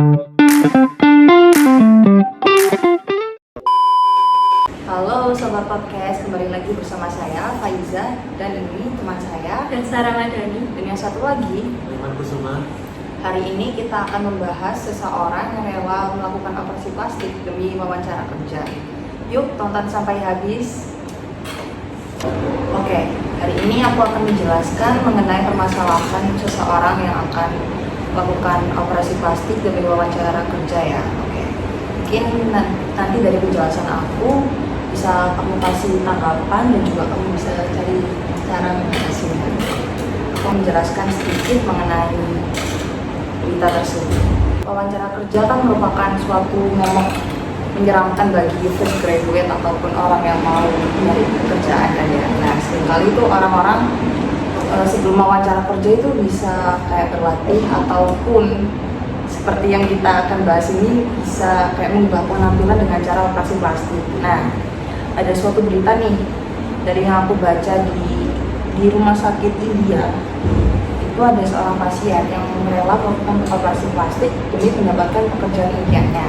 Halo Sobat Podcast, kembali lagi bersama saya Faiza dan ini teman saya Dan Sarah Madani. dan yang satu lagi. Iman Kusuma. Hari ini kita akan membahas seseorang yang rela melakukan operasi plastik demi wawancara kerja. Yuk tonton sampai habis. Oke, hari ini aku akan menjelaskan mengenai permasalahan seseorang yang akan melakukan operasi plastik demi wawancara kerja ya. Oke, mungkin nanti dari penjelasan aku bisa kamu kasih tanggapan dan juga kamu bisa cari cara mengatasinya. Aku menjelaskan sedikit mengenai berita tersebut. Wawancara kerja kan merupakan suatu momok menyeramkan bagi fresh graduate ataupun orang yang mau mencari pekerjaan kan ya. Nah, seringkali itu orang-orang sebelum wawancara kerja itu bisa kayak berlatih ataupun seperti yang kita akan bahas ini bisa kayak mengubah penampilan dengan cara operasi plastik. Nah, ada suatu berita nih dari yang aku baca di rumah sakit India. Itu ada seorang pasien yang rela melakukan operasi plastik demi mendapatkan pekerjaan impiannya.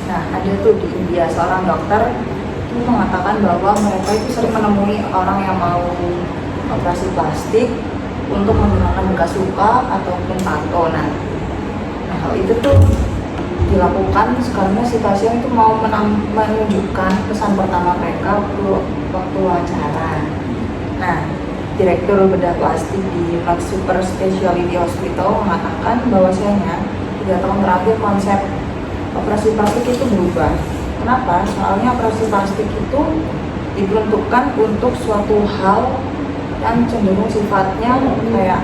Nah, ada tuh di India seorang dokter itu mengatakan bahwa mereka itu sering menemui orang yang mau operasi plastik untuk menghilangkan bekas luka ataupun tato. Nah, hal itu tuh dilakukan karena si pasien itu mau menunjukkan pesan pertama mereka waktu wawancara. Nah, Direktur Bedah Plastik di Max Super Specialty Hospital mengatakan bahwasanya 3 tahun terakhir konsep operasi plastik itu berubah. Kenapa? Soalnya operasi plastik itu diperuntukkan untuk suatu hal yang cenderung sifatnya kayak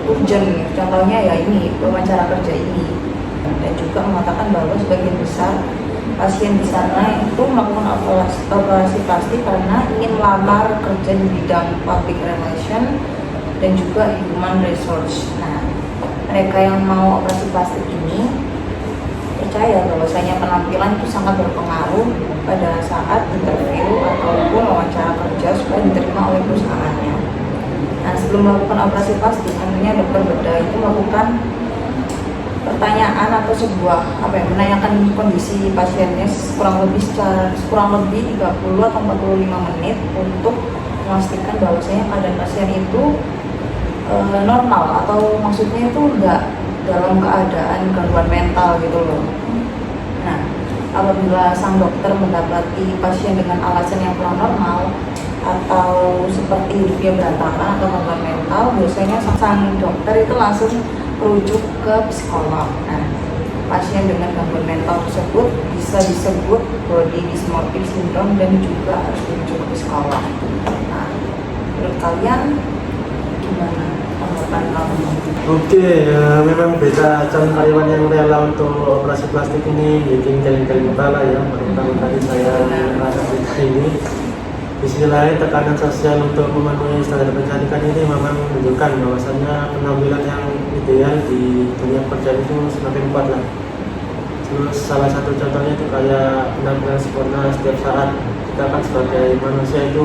urgent. Contohnya ya ini, wawancara kerja ini. Dan juga mengatakan bahwa sebagian besar pasien di sana itu melakukan operasi plastik karena ingin melamar kerja di bidang public relation dan juga human resource. Nah, mereka yang mau operasi plastik ini percaya bahwasanya penampilan itu sangat berpengaruh pada saat interview ataupun wawancara kerja supaya diterima oleh perusahaannya. Nah, sebelum melakukan operasi plastik, tentunya dokter bedah itu melakukan pertanyaan atau menanyakan kondisi pasiennya kurang lebih 30 atau 45 menit untuk memastikan bahwasanya keadaan pasien itu normal atau maksudnya itu enggak dalam keadaan gangguan mental gitu loh. Nah, apabila sang dokter mendapati pasien dengan alasan yang kurang normal atau seperti hidupnya berantakan atau gangguan mental, biasanya sang dokter itu langsung merujuk ke psikolog. Nah, pasien dengan gangguan mental tersebut bisa disebut body dysmorphic syndrome dan juga harus merujuk ke psikolog. Nah, menurut kalian gimana tanggapan kamu? Oke, memang beda calon karyawan yang rela untuk operasi plastik ini bikin geleng-geleng kepala ya. Pertama kali saya merasa berita ini. Di sisi lain, tekanan sosial untuk memenuhi standar kecantikan ini memang menunjukkan bahwasannya penampilan yang ideal di dunia kerja itu semakin kuat lah. Terus salah satu contohnya itu kayak penampilan sempurna setiap saat. Kita kan sebagai manusia itu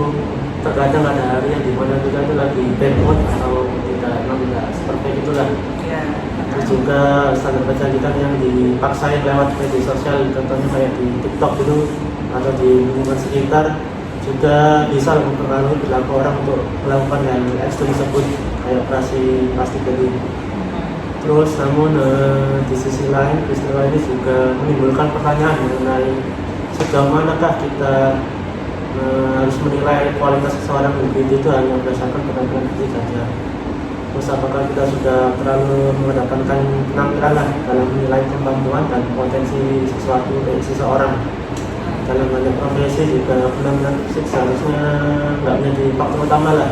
terkadang ada hari yang dimana kita itu lagi bad mood atau tidak seperti itulah. Ya. Terus juga standar kecantikan yang dipaksain lewat media sosial, contohnya kayak di TikTok gitu atau di lingkungan sekitar, juga bisa mempengaruhi perilaku orang untuk melakukan hal ekstrim tersebut kayak operasi plastik tadi. Terus namun di sisi lain peristiwa ini juga menimbulkan pertanyaan mengenai sejauh manakah kita harus menilai kualitas seseorang individu itu hanya berdasarkan penampilan fisik saja. Terus apakah kita sudah terlalu mengedepankan penampilan lah dalam menilai kemampuan dan potensi sesuatu dari seseorang. Dalam banyak profesi juga penampilan fisik seharusnya nggak menjadi faktor utama lah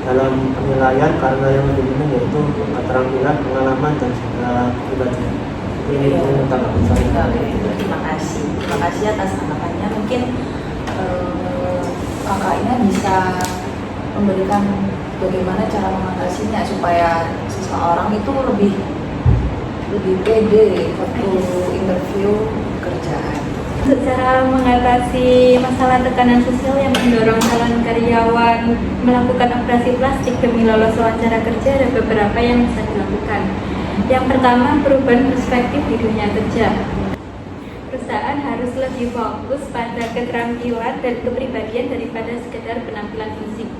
dalam penilaian, karena yang lebih penting yaitu keterampilan, pengalaman dan juga pribadi. Ini tanggapan saya. Terima kasih atas tanggapannya. Mungkin kakak ini bisa memberikan bagaimana cara mengatasinya supaya seseorang itu lebih pede waktu interview kerjaan. Untuk cara mengatasi masalah tekanan sosial yang mendorong calon karyawan melakukan operasi plastik demi lolos wawancara kerja, ada beberapa yang bisa dilakukan. Yang pertama, perubahan perspektif di dunia kerja. Perusahaan harus lebih fokus pada keterampilan dan kepribadian daripada sekedar penampilan fisik.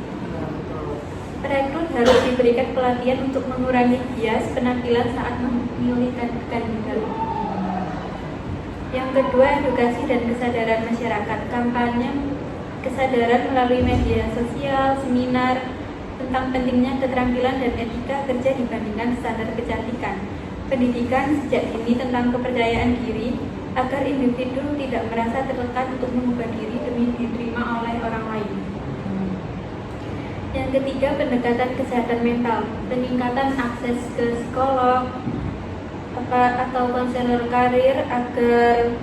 Perekrut harus diberikan pelatihan untuk mengurangi bias penampilan saat memilih kandidat. Yang kedua, edukasi dan kesadaran masyarakat. Kampanye kesadaran melalui media sosial, seminar tentang pentingnya keterampilan dan etika kerja dibandingkan standar kecantikan. Pendidikan sejak dini tentang kepercayaan diri agar individu tidak merasa tertekan untuk mengubah diri demi diterima oleh orang lain. Yang ketiga, pendekatan kesehatan mental. Peningkatan akses ke psikolog atau konselor karir agar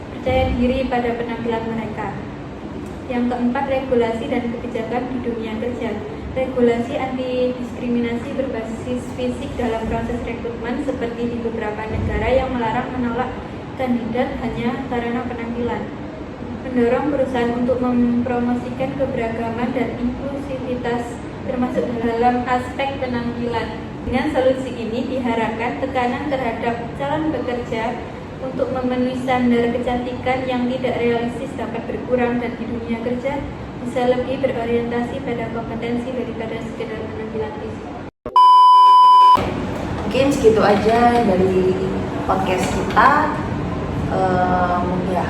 percaya diri pada penampilan mereka. Yang keempat, regulasi dan kebijakan di dunia kerja. Regulasi anti diskriminasi berbasis fisik dalam proses rekrutmen seperti di beberapa negara yang melarang menolak kandidat hanya karena penampilan. Mendorong perusahaan untuk mempromosikan keberagaman dan inklusivitas termasuk dalam aspek penampilan. Dengan solusi ini diharapkan tekanan terhadap calon pekerja untuk memenuhi standar kecantikan yang tidak realistis dapat berkurang dan di dunia kerja bisa lebih berorientasi pada kompetensi daripada sekedar penampilan fisik. Mungkin segitu aja dari podcast kita. Ya,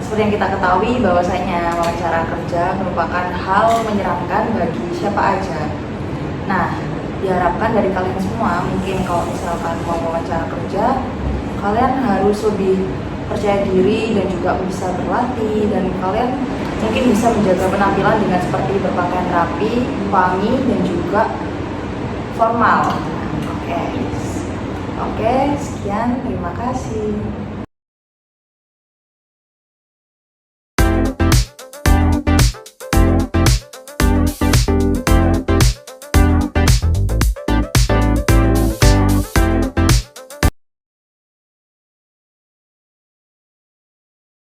seperti yang kita ketahui bahwasanya wawancara kerja merupakan hal menyeramkan bagi siapa aja. Nah, diharapkan dari kalian semua, mungkin kalau misalkan mau wawancara kerja, kalian harus lebih percaya diri dan juga bisa berlatih, dan kalian mungkin bisa menjaga penampilan dengan seperti berpakaian rapi, wangi, dan juga formal. Oke, sekian, terima kasih.